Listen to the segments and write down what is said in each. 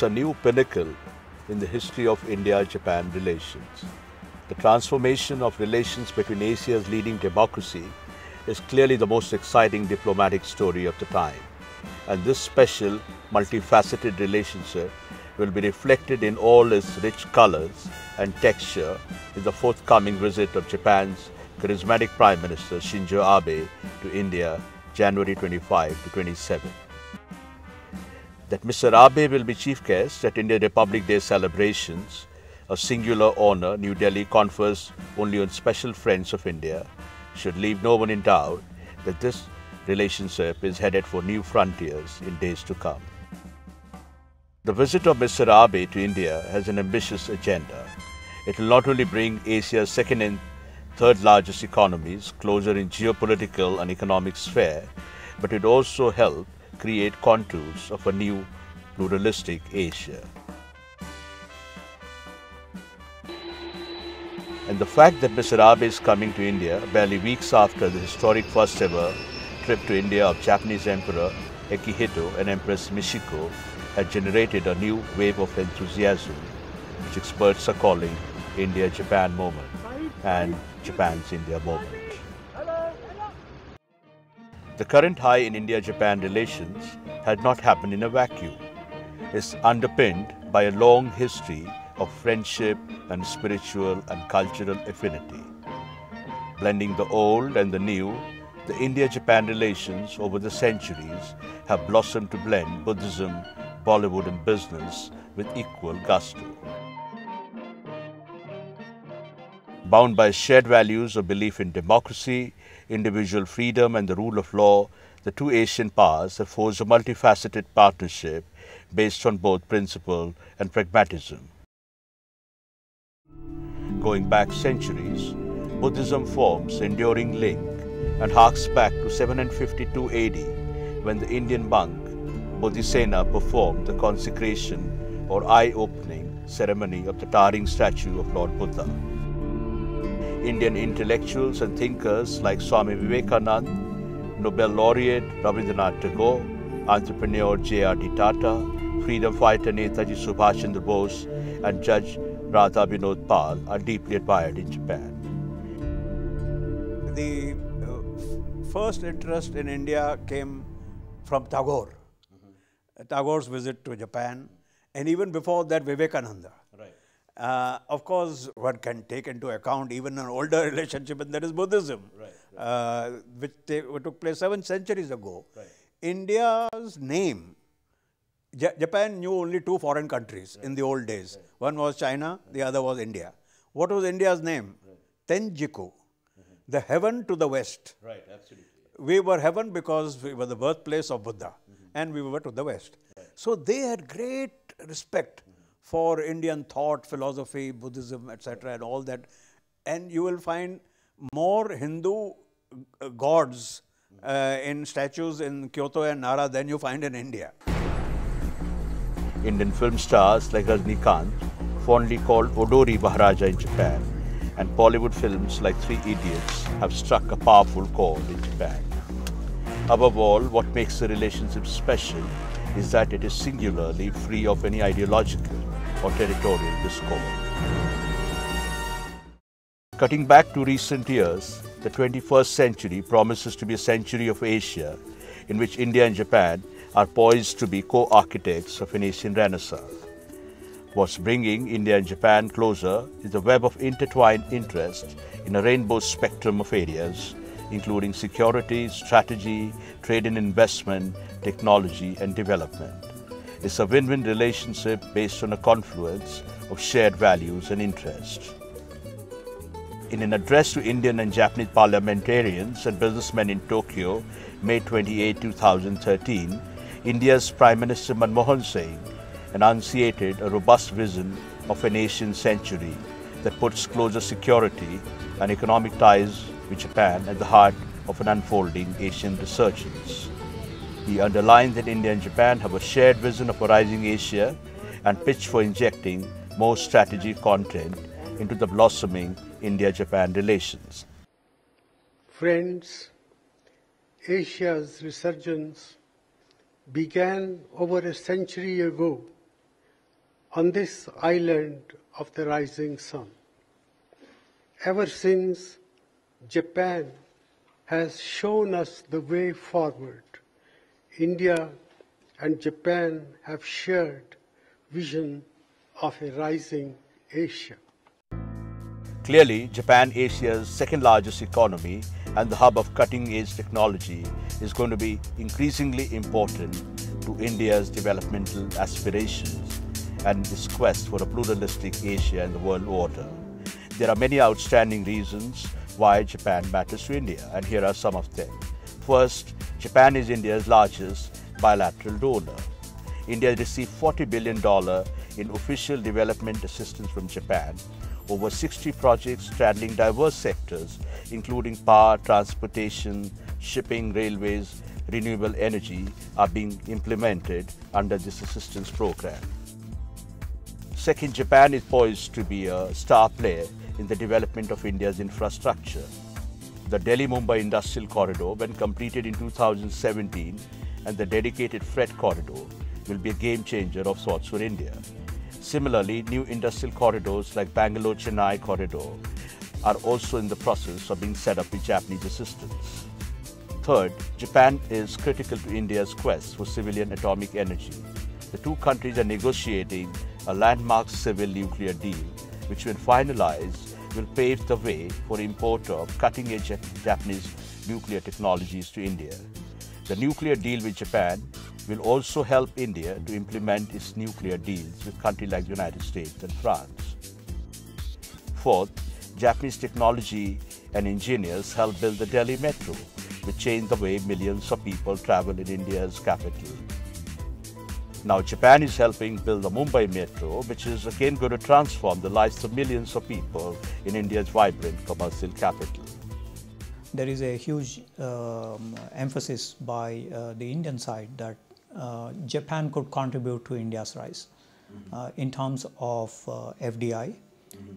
marks a new pinnacle in the history of India-Japan relations. The transformation of relations between Asia's leading democracy is clearly the most exciting diplomatic story of the time. And this special, multifaceted relationship will be reflected in all its rich colors and texture in the forthcoming visit of Japan's charismatic Prime Minister Shinzo Abe to India, January 25 to 27. That Mr. Abe will be chief guest at Indian Republic Day celebrations, a singular honor New Delhi confers only on special friends of India, should leave no one in doubt that this relationship is headed for new frontiers in days to come. The visit of Mr. Abe to India has an ambitious agenda. It will not only bring Asia's second and third largest economies closer in geopolitical and economic sphere, but it also help create contours of a new pluralistic Asia. And the fact that Mr. Abe is coming to India barely weeks after the historic first ever trip to India of Japanese Emperor Akihito and Empress Michiko had generated a new wave of enthusiasm, which experts are calling India-Japan moment and Japan's India moment. The current high in India-Japan relations had not happened in a vacuum. It's underpinned by a long history of friendship and spiritual and cultural affinity. Blending the old and the new, the India-Japan relations over the centuries have blossomed to blend Buddhism, Bollywood and business with equal gusto. Bound by shared values of belief in democracy, individual freedom and the rule of law, the two Asian powers have forged a multifaceted partnership based on both principle and pragmatism. Going back centuries, Buddhism forms enduring link and harks back to 752 AD when the Indian monk Bodhisena performed the consecration or eye-opening ceremony of the towering statue of Lord Buddha. Indian intellectuals and thinkers like Swami Vivekananda, Nobel laureate Rabindranath Tagore, entrepreneur J.R.D. Tata, freedom fighter Netaji Subhash Chandra Bose and Judge Radha Vinod Pal are deeply admired in Japan. The first interest in India came from Tagore. Tagore's visit to Japan, and even before that Vivekananda. Right. Of course, one can take into account even an older relationship, and that is Buddhism, which took place 7 centuries ago. Right. India's name, Japan knew only 2 foreign countries in the old days. One was China, the other was India. What was India's name? Tenjiku, the heaven to the west. Right, absolutely. We were heaven because we were the birthplace of Buddha, and we were to the west. So they had great respect for Indian thought, philosophy, Buddhism, etc. and all that. And you will find more Hindu gods in statues in Kyoto and Nara than you find in India. Indian film stars like Rajnikant, fondly called Odori Maharaja in Japan, and Bollywood films like Three Idiots have struck a powerful chord in Japan. Above all, what makes the relationship special is that it is singularly free of any ideological or territorial discord. Cutting back to recent years, the 21st century promises to be a century of Asia in which India and Japan are poised to be co-architects of an Asian Renaissance. What's bringing India and Japan closer is a web of intertwined interest in a rainbow spectrum of areas, including security, strategy, trade and investment, technology and development. It's a win-win relationship based on a confluence of shared values and interests. In an address to Indian and Japanese parliamentarians and businessmen in Tokyo, May 28, 2013, India's Prime Minister Manmohan Singh enunciated a robust vision of an Asian century that puts closer security and economic ties with Japan at the heart of an unfolding Asian resurgence. He underlined that India and Japan have a shared vision of a rising Asia and pitched for injecting more strategic content into the blossoming India-Japan relations. Friends, Asia's resurgence began over a century ago on this island of the rising sun. Ever since, Japan has shown us the way forward. India and Japan have shared vision of a rising Asia. Clearly, Japan, Asia's second largest economy and the hub of cutting-edge technology, is going to be increasingly important to India's developmental aspirations and its quest for a pluralistic Asia and the world order. There are many outstanding reasons why Japan matters to India, and here are some of them. First, Japan is India's largest bilateral donor. India received $40 billion in official development assistance from Japan. Over 60 projects straddling diverse sectors, including power, transportation, shipping, railways, renewable energy, are being implemented under this assistance program. Second, Japan is poised to be a star player in the development of India's infrastructure. The Delhi-Mumbai Industrial Corridor, when completed in 2017, and the dedicated freight corridor will be a game changer of sorts for India. Similarly, new industrial corridors like Bangalore-Chennai corridor are also in the process of being set up with Japanese assistance. Third, Japan is critical to India's quest for civilian atomic energy. The two countries are negotiating a landmark civil nuclear deal, which when finalized will pave the way for import of cutting-edge Japanese nuclear technologies to India. The nuclear deal with Japan will also help India to implement its nuclear deals with countries like the United States and France. Fourth, Japanese technology and engineers helped build the Delhi Metro, which changed the way millions of people travel in India's capital. Now Japan is helping build the Mumbai Metro, which is again going to transform the lives of millions of people in India's vibrant commercial capital. There is a huge emphasis by the Indian side that Japan could contribute to India's rise in terms of FDI,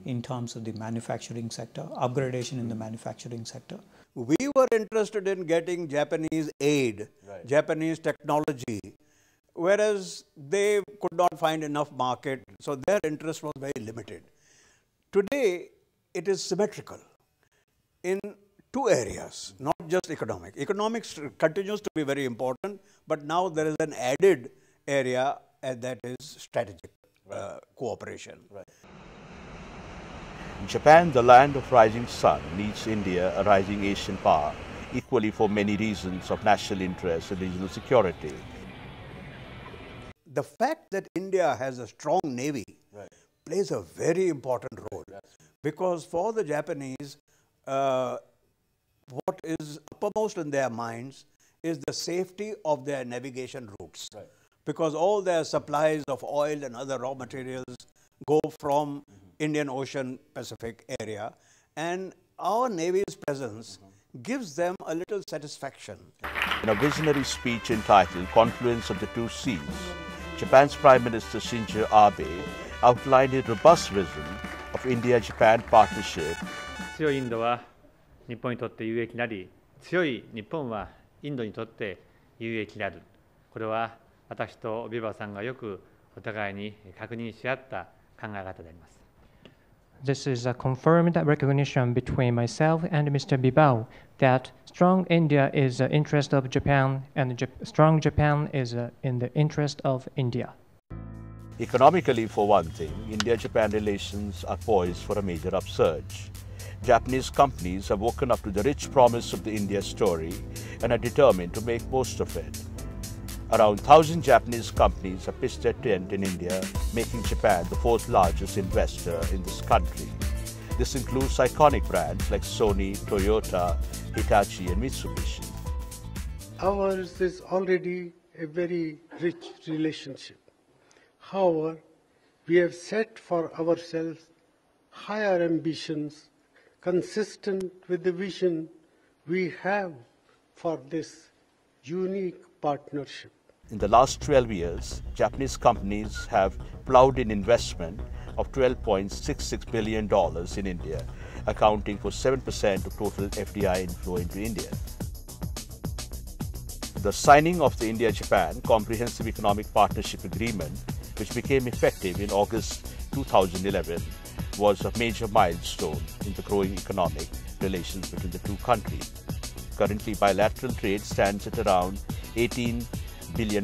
in terms of the manufacturing sector, upgradation in the manufacturing sector. We were interested in getting Japanese aid, Japanese technology, whereas they could not find enough market, so their interest was very limited. Today, it is symmetrical in two areas, not just economic. Economics continues to be very important, but now there is an added area that is strategic cooperation. Japan, the land of rising sun, needs India, a rising Asian power, equally for many reasons of national interest and regional security. The fact that India has a strong navy plays a very important role, because for the Japanese, what is uppermost in their minds is the safety of their navigation routes, because all their supplies of oil and other raw materials go from Indian Ocean Pacific area, and our Navy's presence gives them a little satisfaction. In a visionary speech entitled Confluence of the Two Seas, Japan's Prime Minister Shinzo Abe outlined a robust vision of India-Japan partnership. 強いインドは日本にとって有益なり、強い日本はインドにとって有益である。これは私とビバさんがよくお互いに確認し合った考え方であります。This is a confirmed recognition between myself and Mr. Bibao that strong India is the interest of Japan and strong Japan is in the interest of India. Economically, for one thing, India-Japan relations are poised for a major upsurge. Japanese companies have woken up to the rich promise of the India story and are determined to make most of it. Around 1,000 Japanese companies have pitched their tent in India, making Japan the fourth largest investor in this country. This includes iconic brands like Sony, Toyota, Hitachi and Mitsubishi. Ours is already a very rich relationship. However, we have set for ourselves higher ambitions consistent with the vision we have for this unique partnership. In the last 12 years, Japanese companies have plowed in investment of $12.66 billion in India, accounting for 7% of total FDI inflow into India. The signing of the India-Japan Comprehensive Economic Partnership Agreement which became effective in August 2011, was a major milestone in the growing economic relations between the two countries. Currently, bilateral trade stands at around $18 billion,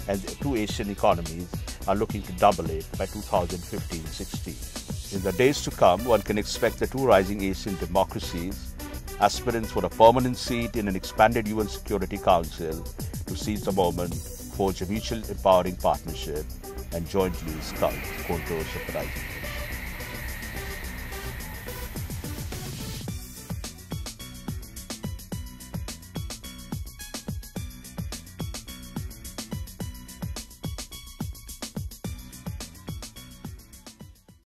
and the two Asian economies are looking to double it by 2015-16. In the days to come, one can expect the two rising Asian democracies, aspirants for a permanent seat in an expanded UN Security Council, to seize the moment, forge a mutual empowering partnership, and jointly sculpt the contours of the rising nation.